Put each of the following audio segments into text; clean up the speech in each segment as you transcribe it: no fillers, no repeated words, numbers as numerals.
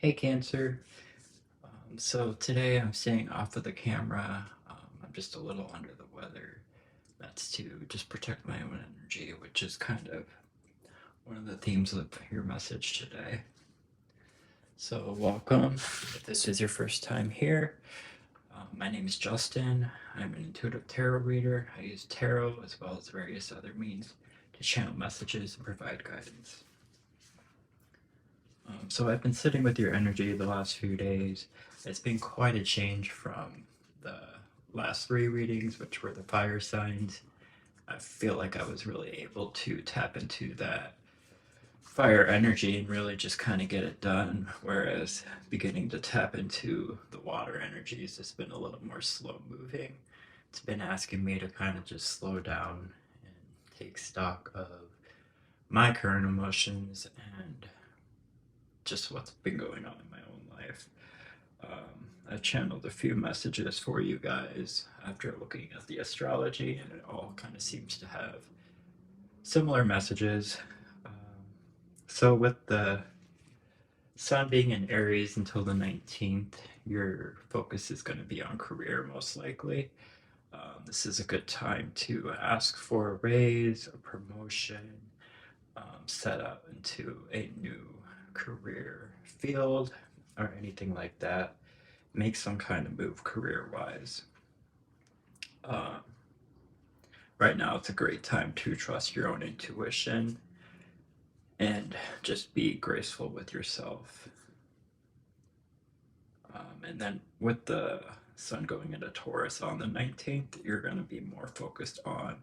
Hey Cancer. So today I'm staying off of the camera. I'm just a little under the weather. That's to just protect my own energy, which is kind of one of the themes of your message today. So welcome. If this is your first time here, my name is Justin. I'm an intuitive tarot reader. I use tarot as well as various other means to channel messages and provide guidance. So I've been sitting with your energy the last few days. It's been quite a change from the last three readings, which were the fire signs. I feel like I was really able to tap into that fire energy and really just kind of get it done. Whereas beginning to tap into the water energies has been a little more slow moving. It's been asking me to kind of just slow down and take stock of my current emotions and just what's been going on in my own life. I channeled a few messages for you guys after looking at the astrology, and it all kind of seems to have similar messages. Um, so, with the sun being in Aries until the 19th, your focus is going to be on career most likely. This is a good time to ask for a raise, a promotion, set up into a new career field, or anything like that. Make some kind of move career wise. Um, right now, it's a great time to trust your own intuition and just be graceful with yourself. And then with the sun going into Taurus on the 19th, you're going to be more focused on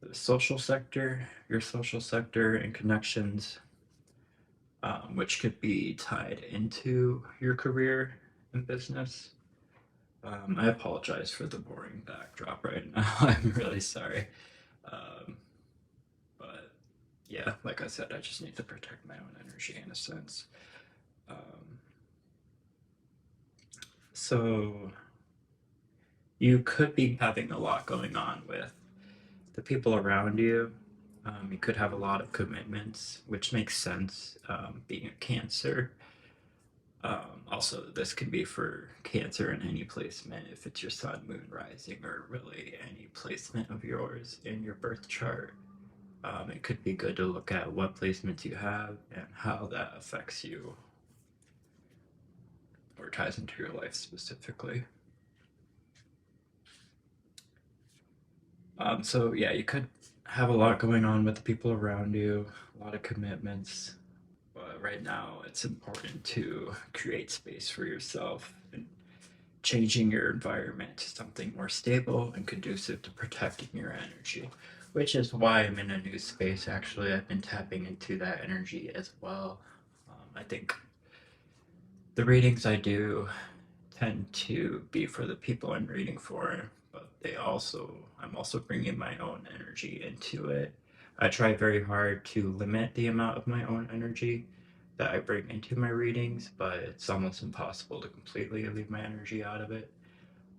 the social sector, your social sector and connections, which could be tied into your career and business. I apologize for the boring backdrop right now. I'm really sorry. Um, but yeah, like I said, I just need to protect my own energy in a sense. Um, so you could be having a lot going on with the people around you. You could have a lot of commitments, which makes sense being a Cancer. Also, this can be for Cancer in any placement if it's your sun, moon, rising, or really any placement of yours in your birth chart. It could be good to look at what placements you have and how that affects you or ties into your life specifically. So, yeah, you could have a lot going on with the people around you, a lot of commitments, but right now it's important to create space for yourself and changing your environment to something more stable and conducive to protecting your energy, which is why I'm in a new space. Actually, I've been tapping into that energy as well. I think the readings I do tend to be for the people I'm reading for, but I'm also bringing my own energy into it. I try very hard to limit the amount of my own energy that I bring into my readings, but it's almost impossible to completely leave my energy out of it.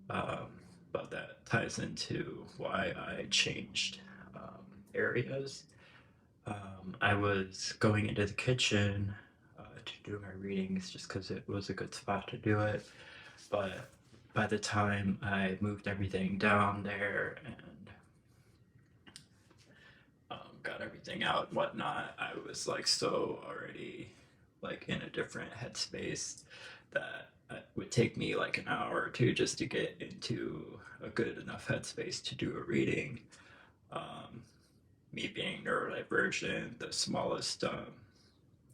Um, but that ties into why I changed areas. I was going into the kitchen to do my readings just because it was a good spot to do it. But by the time I moved everything down there and got everything out and whatnot, I was like so already like in a different headspace that it would take me like an hour or two just to get into a good enough headspace to do a reading. Um, Me being neurodivergent, the smallest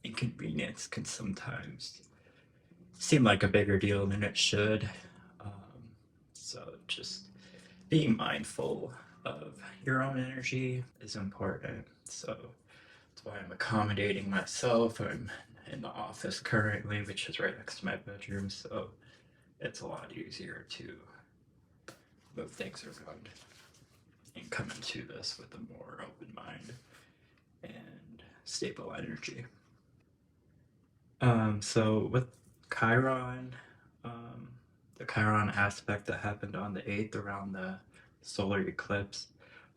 inconvenience can sometimes seem like a bigger deal than it should. So just being mindful of your own energy is important. So that's why I'm accommodating myself. I'm in the office currently, which is right next to my bedroom, so it's a lot easier to move things around and come into this with a more open mind and stable energy. So with Chiron, um, the Chiron aspect that happened on the 8th around the solar eclipse,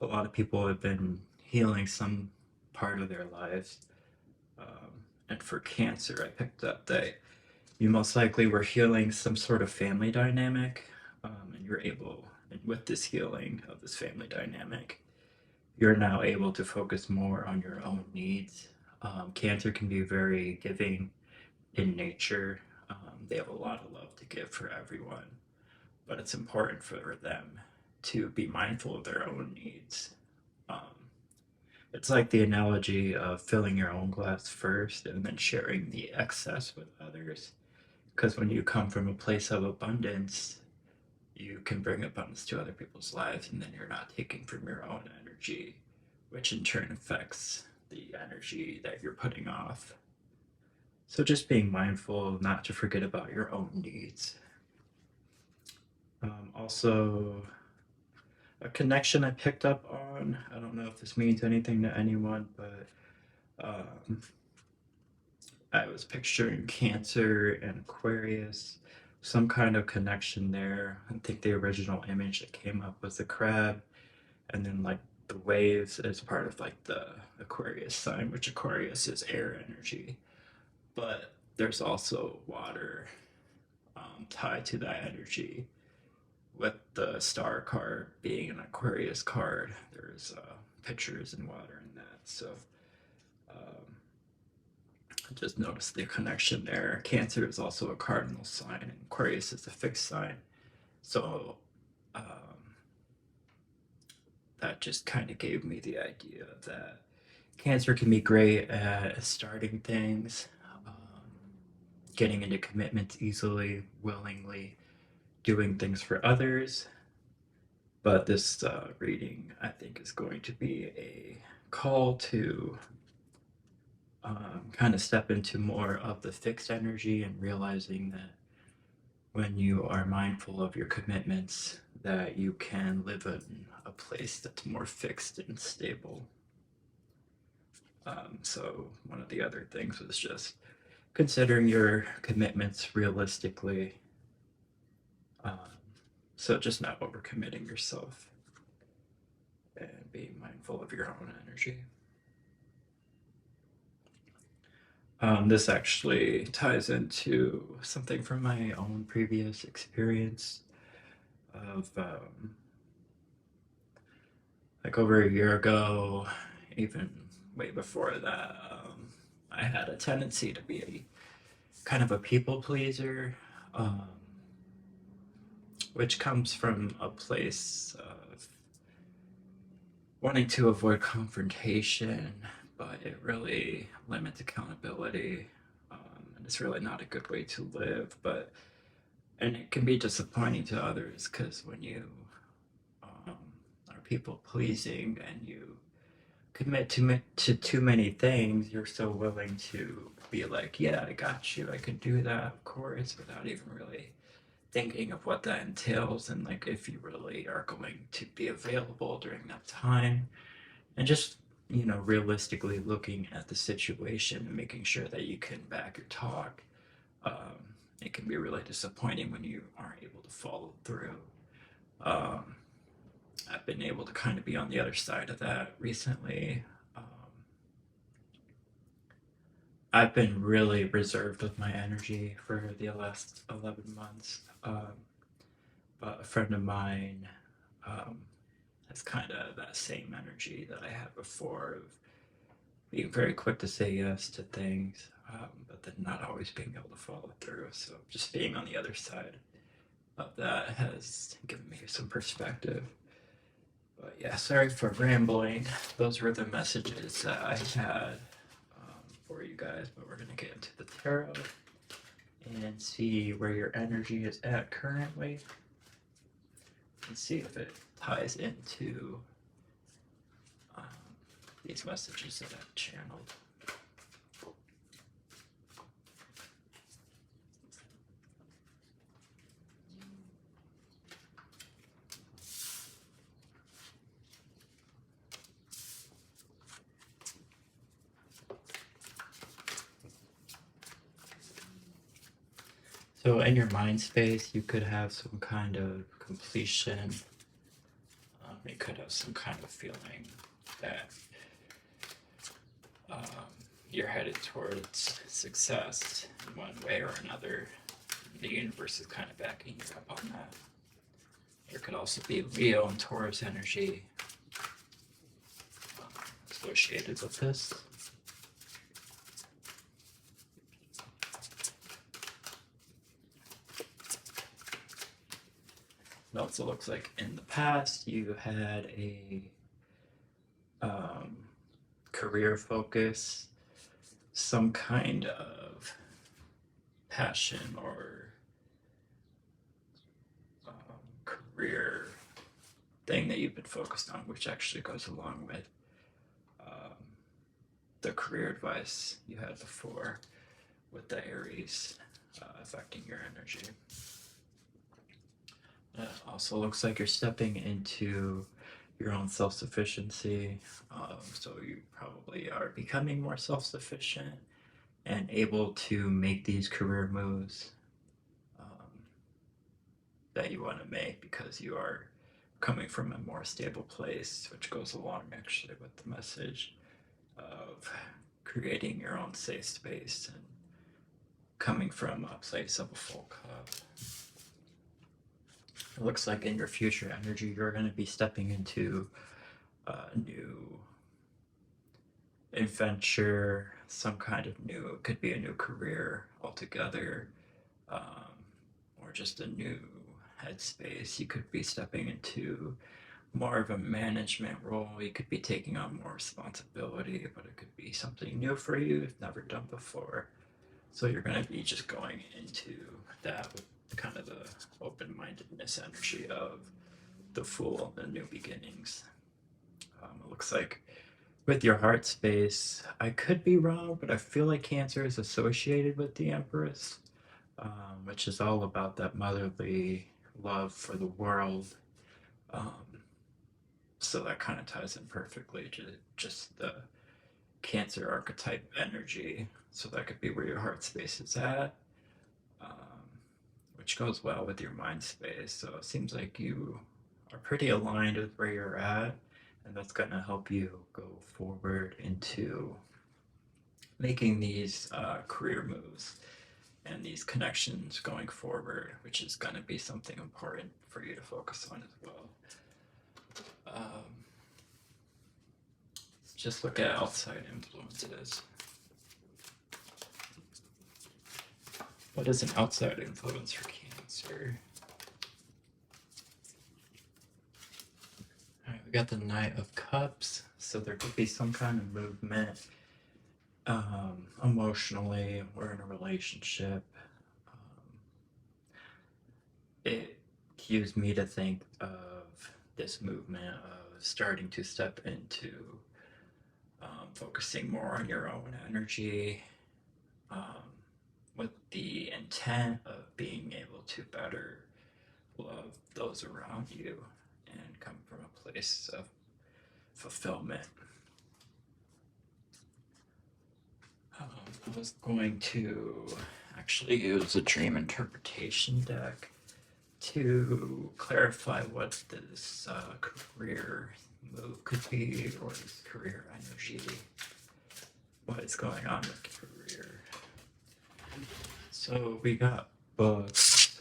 a lot of people have been healing some part of their lives. And for Cancer, I picked up that you most likely were healing some sort of family dynamic, and you're able, and with this healing of this family dynamic, you're now able to focus more on your own needs. Cancer can be very giving in nature. They have a lot of love to give for everyone, but it's important for them to be mindful of their own needs. Um, it's like the analogy of filling your own glass first and then sharing the excess with others. Because when you come from a place of abundance, you can bring abundance to other people's lives, and then you're not taking from your own energy, which in turn affects the energy that you're putting off. So just being mindful not to forget about your own needs. Also, a connection I picked up on, I don't know if this means anything to anyone, but um, I was picturing Cancer and Aquarius, some kind of connection there. I think the original image that came up was the crab, and then like the waves as part of like the Aquarius sign, which Aquarius is air energy. But there's also water tied to that energy. With the star card being an Aquarius card, there's pictures and water in that. So um, I just noticed the connection there. Cancer is also a cardinal sign, and Aquarius is a fixed sign. So um, that just kind of gave me the idea that Cancer can be great at starting things, getting into commitments easily, willingly, doing things for others. But this reading, I think, is going to be a call to kind of step into more of the fixed energy and realizing that when you are mindful of your commitments, that you can live in a place that's more fixed and stable. So one of the other things was just considering your commitments realistically. Um, so just not overcommitting yourself and being mindful of your own energy. This actually ties into something from my own previous experience of like over a year ago, even way before that. I had a tendency to be kind of a people pleaser, um, which comes from a place of wanting to avoid confrontation, but it really limits accountability. And it's really not a good way to live, and it can be disappointing to others because when you um, are people pleasing and you commit to too many things, you're so willing to be like, yeah, I got you, I can do that, of course, without even really thinking of what that entails and like if you really are going to be available during that time, and just realistically looking at the situation and making sure that you can back your talk. It can be really disappointing when you aren't able to follow through. um, I've been able to kind of be on the other side of that recently. um, I've been really reserved with my energy for the last 11 months, but a friend of mine um, has kind of that same energy that I had before of being very quick to say yes to things, but then not always being able to follow through. So just being on the other side of that has given me some perspective. But yeah, sorry for rambling. Those were the messages that I had for you guys, but we're going to get into the tarot and see where your energy is at currently and see if it ties into um, these messages that I've channeled. So in your mind space, you could have some kind of completion. You could have some kind of feeling that you're headed towards success in one way or another. The universe is kind of backing you up on that. There could also be Leo and Taurus energy associated with this. It also looks like in the past you had a career focus, some kind of passion or career thing that you've been focused on, which actually goes along with the career advice you had before with the Aries affecting your energy. It also looks like you're stepping into your own self-sufficiency. So you probably are becoming more self-sufficient and able to make these career moves that you want to make because you are coming from a more stable place, which goes along actually with the message of creating your own safe space and coming from a place of a full cup. It looks like in your future energy, you're going to be stepping into a new adventure, some kind of new, it could be a new career altogether, or just a new headspace. You could be stepping into more of a management role. You could be taking on more responsibility, but it could be something new for you you've never done before. So you're going to be just going into that with kind of the open-mindedness energy of the Fool and the new beginnings. It looks like with your heart space, I could be wrong, but I feel like Cancer is associated with the Empress, which is all about that motherly love for the world. So that kind of ties in perfectly to just the Cancer archetype energy. So that could be where your heart space is at, which goes well with your mind space. So it seems like you are pretty aligned with where you're at, and that's going to help you go forward into making these career moves and these connections going forward, which is going to be something important for you to focus on as well. Just look at outside influences. What is an outside influence for Cancer? All right, we got the Knight of Cups, so there could be some kind of movement emotionally or in a relationship. It cues me to think of this movement of starting to step into focusing more on your own energy, with the intent of being able to better love those around you and come from a place of fulfillment. I was going to actually use a dream interpretation deck to clarify what this career move could be, or this career energy, what is going on with career. So we got books.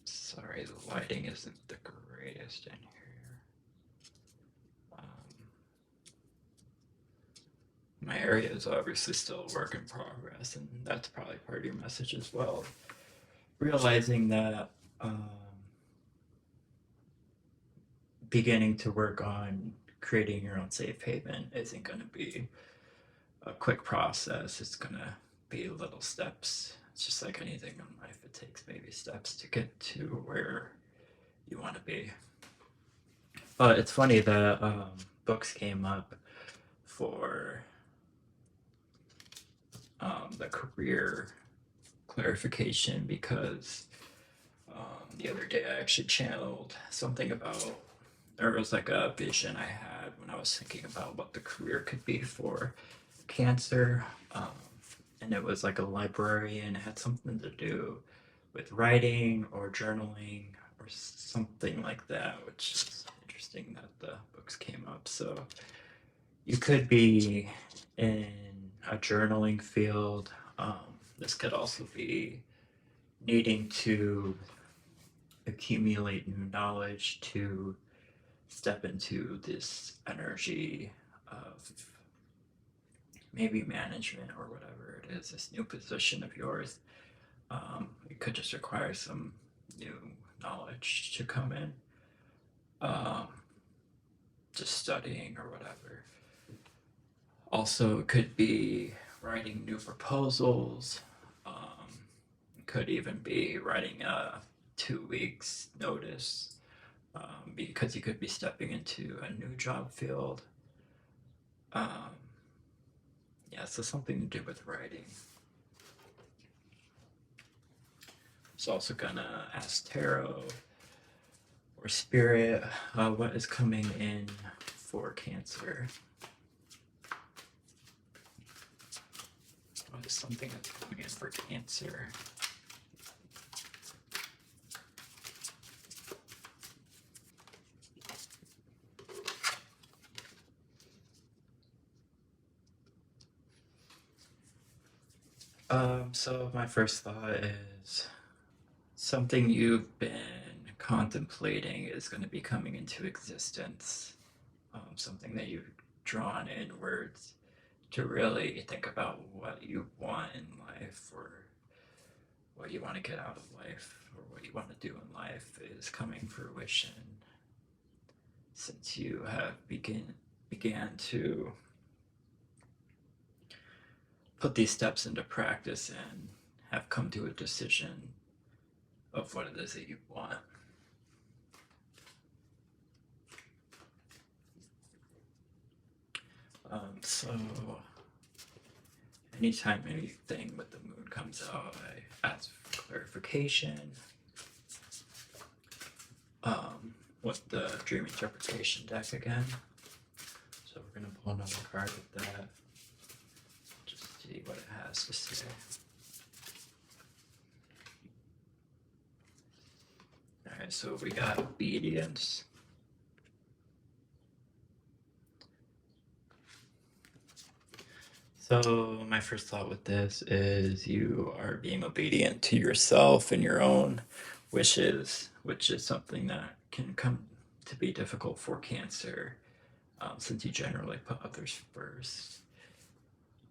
Sorry, the lighting isn't the greatest in here. My area is obviously still a work in progress, and that's probably part of your message as well. Realizing that beginning to work on creating your own safe haven isn't going to be a quick process. It's going to be little steps. It's just like anything in life. It takes baby steps to get to where you want to be. But it's funny that books came up for the career clarification, because the other day I actually channeled something about, or it was like a vision I had when I was thinking about what the career could be for Cancer, and it was like a librarian. It had something to do with writing or journaling or something like that, which is interesting that the books came up. So you could be in a journaling field. This could also be needing to accumulate new knowledge to step into this energy of maybe management or whatever it is, this new position of yours. It could just require some new knowledge to come in, um, just studying or whatever. Also, it could be writing new proposals. It could even be writing a 2 weeks notice, because you could be stepping into a new job field. Um, yeah, so something to do with writing. It's also gonna ask tarot or spirit what is coming in for Cancer. What is something that's coming in for Cancer? So my first thought is something you've been contemplating is going to be coming into existence. Something that you've drawn inwards to really think about what you want in life, or what you want to get out of life, or what you want to do in life is coming fruition since you have began to put these steps into practice and have come to a decision of what it is that you want. So anytime anything with the moon comes out, I ask for clarification. With the dream interpretation deck again. So we're gonna pull another card with that. Just see what it has to say. Alright, so we got obedience. So my first thought with this is you are being obedient to yourself and your own wishes, which is something that can come to be difficult for Cancer, since you generally put others first.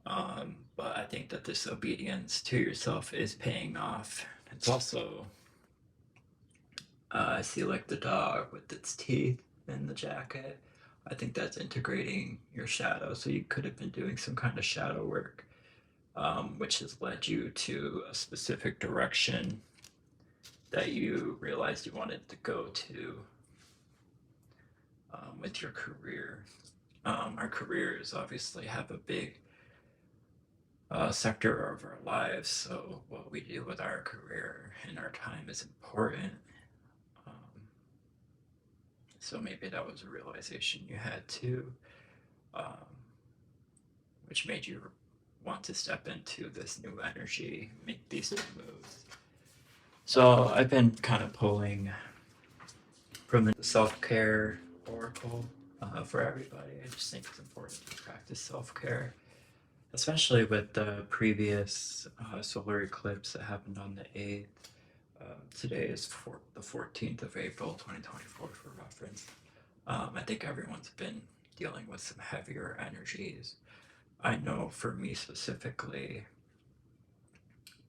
But I think that this obedience to yourself is paying off. It's also, I see like the dog with its teeth in the jacket. I think that's integrating your shadow. So you could have been doing some kind of shadow work, which has led you to a specific direction that you realized you wanted to go to, with your career. Our careers obviously have a big sector of our lives, so what we do with our career and our time is important. So maybe that was a realization you had too, which made you want to step into this new energy, make these new moves. So I've been kind of pulling from the self-care oracle for everybody. I just think it's important to practice self-care, especially with the previous solar eclipse that happened on the 8th. Today is the 14th of April, 2024 for reference. I think everyone's been dealing with some heavier energies. I know for me specifically,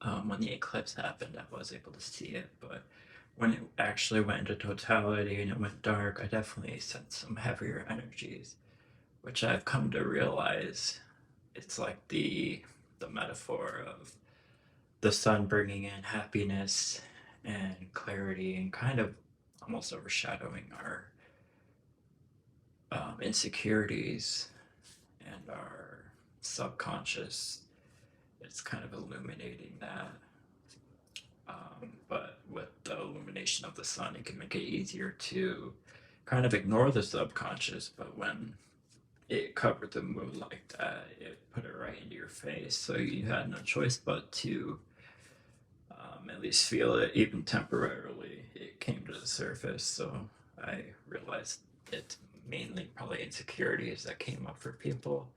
when the eclipse happened, I was able to see it, but when it actually went into totality and it went dark, I definitely sensed some heavier energies, which I've come to realize it's like the metaphor of the sun bringing in happiness and clarity and kind of almost overshadowing our insecurities and our subconscious. It's kind of illuminating that. But with the illumination of the sun, it can make it easier to kind of ignore the subconscious. But when it covered the moon like that, it put it right into your face. So you had no choice but to at least feel it, even temporarily. It came to the surface. So I realized it's mainly probably insecurities that came up for people.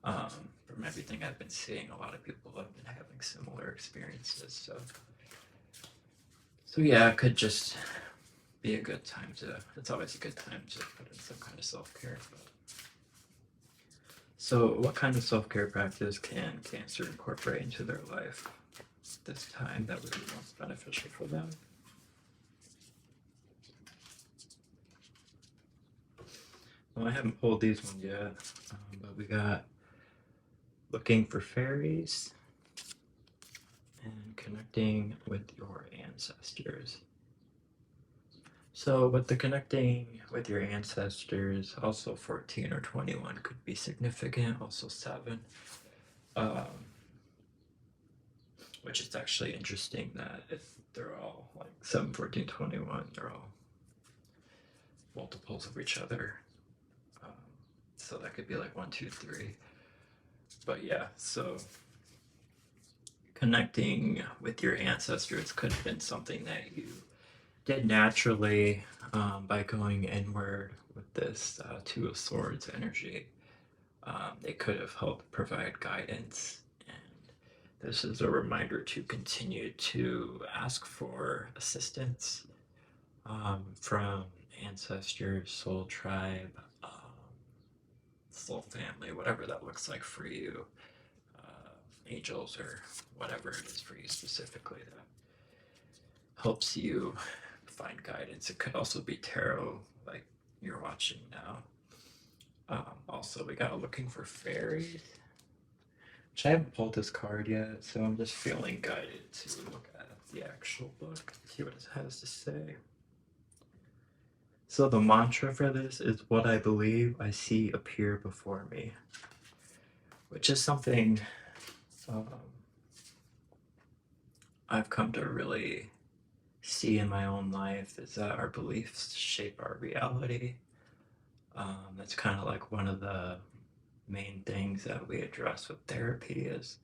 Um, from everything I've been seeing, a lot of people have been having similar experiences. So yeah, it could just be a good time to. It's always a good time to put in some kind of self care. So, what kind of self care practice can Cancer incorporate into their life this time that would be most beneficial for them? Well, I haven't pulled these ones yet, but we got looking for fairies and connecting with your ancestors. So, with the connecting with your ancestors, also 14 or 21 could be significant, also 7, um, which is actually interesting that if they're all like 7, 14, 21, they're all multiples of each other. Um, so that could be like 1, 2, 3. But yeah, so connecting with your ancestors could have been something that you did naturally by going inward with this Two of Swords energy. They could have helped provide guidance, and this is a reminder to continue to ask for assistance from ancestors, soul tribe, soul family, whatever that looks like for you, angels, or whatever it is for you specifically that helps you find guidance. It could also be tarot, like you're watching now. Also, we got looking for fairies, which I haven't pulled this card yet, so I'm just feeling guided to look at the actual book, see what it has to say. So the mantra for this is what I believe I see appear before me, which is something um, I've come to really see in my own life, is that our beliefs shape our reality. That's kind of like one of the main things that we address with therapy is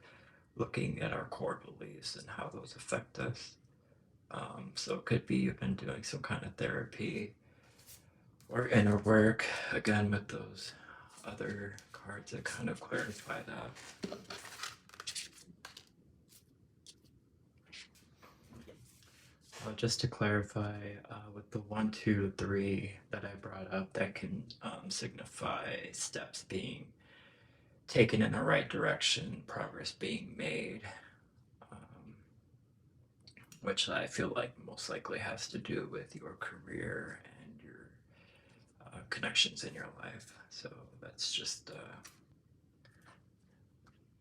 looking at our core beliefs and how those affect us. So it could be you've been doing some kind of therapy or inner work, again with those other cards that kind of clarify that. Just to clarify, with the 1, 2, 3 that I brought up, that can signify steps being taken in the right direction, progress being made, um, which I feel like most likely has to do with your career and your connections in your life. So that's just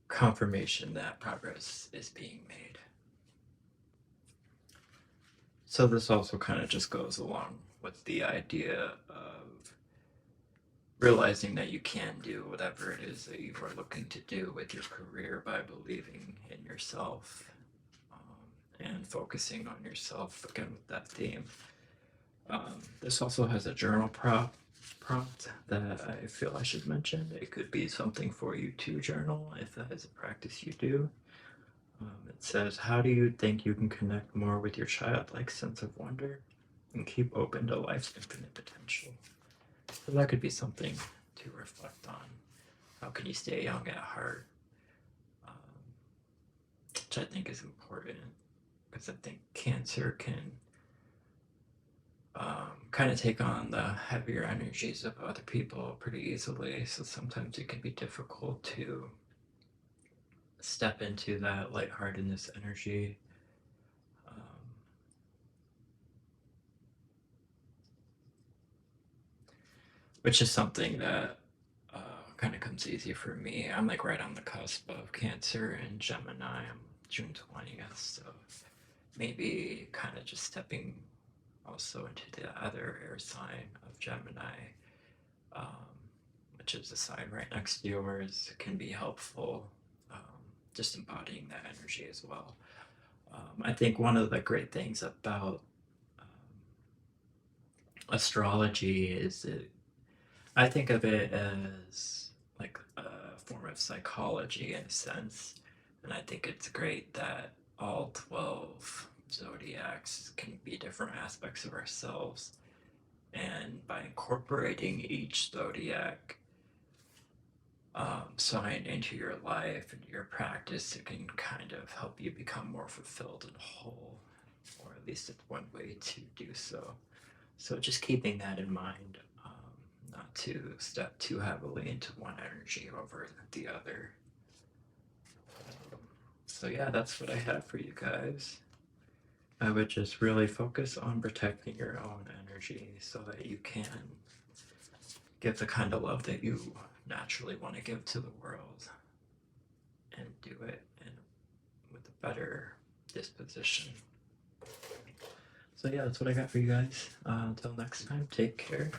confirmation that progress is being made. So this also kind of just goes along with the idea of realizing that you can do whatever it is that you are looking to do with your career by believing in yourself, and focusing on yourself, again with that theme. This also has a journal prompt that I feel I should mention. It could be something for you to journal if that is a practice you do. It says, how do you think you can connect more with your childlike sense of wonder and keep open to life's infinite potential? So that could be something to reflect on. How can you stay young at heart? Um, which I think is important, because I think Cancer can kind of take on the heavier energies of other people pretty easily. So sometimes it can be difficult to step into that lightheartedness energy. Which is something that kind of comes easy for me. I'm like right on the cusp of Cancer and Gemini. I'm June 20th, so maybe kind of just stepping also into the other air sign of Gemini, um, which is the sign right next to yours, can be helpful. Um, just embodying that energy as well. I think one of the great things about astrology is that I think of it as like a form of psychology in a sense, and I think it's great that all 12 zodiacs can be different aspects of ourselves, And by incorporating each zodiac sign into your life and your practice, it can kind of help you become more fulfilled and whole, or at least it's one way to do so. So just keeping that in mind, not to step too heavily into one energy over the other. So yeah, that's what I have for you guys. I would just really focus on protecting your own energy so that you can give the kind of love that you naturally want to give to the world, and do it with a better disposition. So yeah, that's what I got for you guys. Until next time, take care.